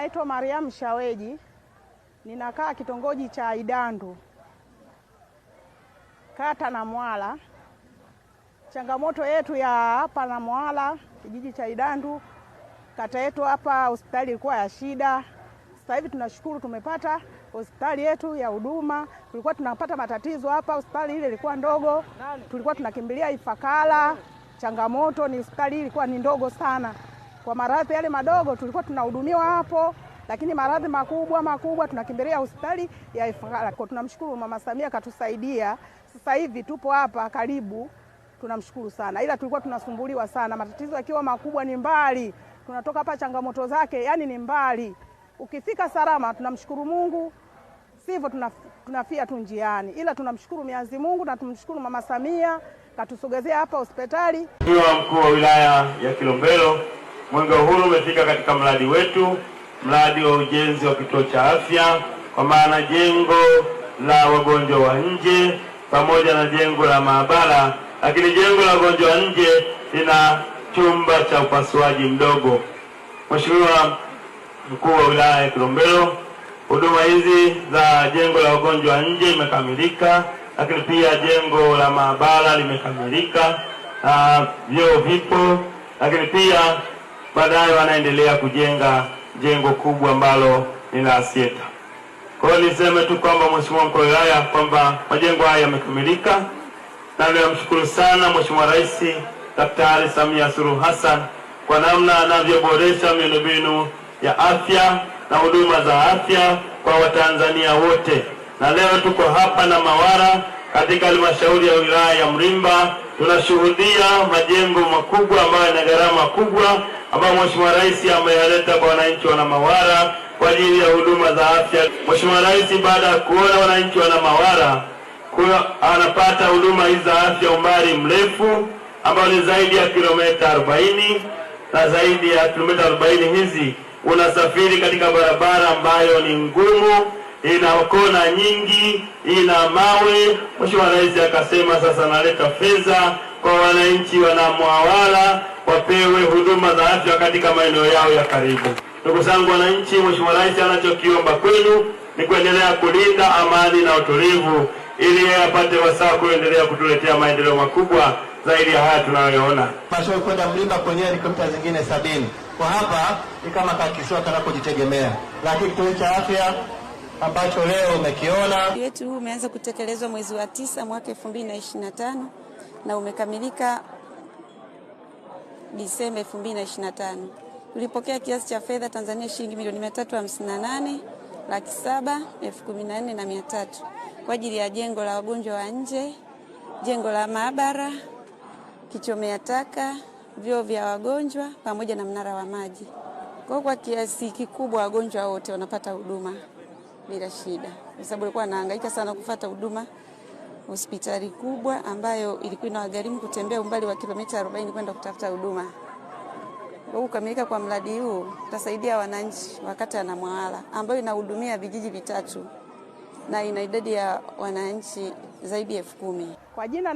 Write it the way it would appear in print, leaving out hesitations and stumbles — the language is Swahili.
naitwa Mariam Shaweji, ninakaa kitongoji cha Idandu, kata Namwala. Changamoto yetu ya hapa Namwala, kijiji cha Idandu, kata yetu hapa, hospitali ilikuwa ya shida. Sasa hivi tunashukuru tumepata hospitali yetu ya huduma. Tulikuwa tunapata matatizo hapa, hospitali ile ilikuwa ndogo, tulikuwa tunakimbilia Ifakara. Changamoto ni hospitali ilikuwa ni ndogo sana. Kwa maradhi yale madogo tulikuwa tunahudumiwa hapo, lakini maradhi makubwa tunakimbilia hospitali ya Ifakara. Kwa tunamshukuru Mama Samia katusaidia. Sasa hivi tupo hapa karibu, tunamshukuru sana. Ila tulikuwa tunasumbuliwa sana, matatizo yakiwa makubwa ni mbali. Tunatoka hapa changamoto zake yani ni mbali. Ukifika salama tunamshukuru Mungu, sivyo tunafia tu njiani. Ila tunamshukuru Mwenyezi Mungu na tumshukuru Mama Samia katusogezea hapa hospitali. Mkuu wa wilaya ya Kilombero, mwenge huu umefika katika mradi wetu, mradi wa ujenzi wa kituo cha afya, kwa maana jengo la wagonjwa wa nje pamoja na jengo la maabara, lakini jengo la wagonjwa wa nje lina chumba cha upasuaji mdogo. Mheshimiwa Mkuu wa wilaya ya Kilombero, huduma hizi za jengo la wagonjwa wa nje imekamilika, lakini pia jengo la maabara limekamilika, vyoo vipo, lakini pia baadaye wanaendelea kujenga jengo kubwa ambalo ni la Asieta. Kwa hiyo niseme tu kwamba Mheshimiwa Mkuu wa wilaya kwamba majengo haya yamekamilika, na ninamshukuru sana Mheshimiwa Rais Daktari Samia Suluhu Hassan kwa namna anavyoboresha miundombinu ya afya na huduma za afya kwa Watanzania wote. Na leo tuko hapa na Mawara katika halmashauri ya wilaya ya Mrimba, tunashuhudia majengo makubwa ambayo yana gharama kubwa ambayo Mheshimiwa Rais ameyaleta kwa wananchi wa Mawara kwa ajili ya huduma za afya. Mheshimiwa Rais baada ya kuona wananchi wa Mawara anapata huduma hizi za afya umbali mrefu ambao ni zaidi ya kilomita 40, na zaidi ya kilomita 40 hizi unasafiri katika barabara ambayo ni ngumu, ina kona nyingi, ina mawe. Mheshimiwa Rais akasema sasa naleta fedha kwa wananchi wa Namwala wapewe huduma za afya katika maeneo yao ya karibu. Ndugu zangu wananchi, Mheshimiwa Rais anachokiomba kwenu ni kuendelea kulinda amani na utulivu ili yeye apate wasaa kuendelea kutuletea maendeleo makubwa zaidi ya haya tunayoona. Mashauri kwenda Mlimba kwenyewe ni kilomita zingine 70. Kwa hapa ni kama kakisiwa kanakojitegemea. Lakini kituo cha afya ambacho leo umekiona wetu huu umeanza kutekelezwa mwezi wa 9 mwaka 2025 na umekamilika Disemba 2025. Tulipokea kiasi cha fedha Tanzania shilingi milioni 358,714,300 kwa ajili ya jengo la wagonjwa wa nje, jengo la maabara, kichomea taka, vyoo vya wagonjwa pamoja na mnara wa maji. Kwa kiasi kikubwa wagonjwa wote wanapata huduma bila shida. Kwa sababu walikuwa wanahangaika sana kufuata huduma hospitali kubwa ambayo ilikuwa inawagharimu kutembea umbali wa kilomita 40 kwenda kutafuta huduma. Kwa kukamilika kwa mradi huu utasaidia wananchi wa kata ya Namwala ambayo inahudumia vijiji vitatu na ina idadi ya wananchi zaidi ya 10,000. Kwa jina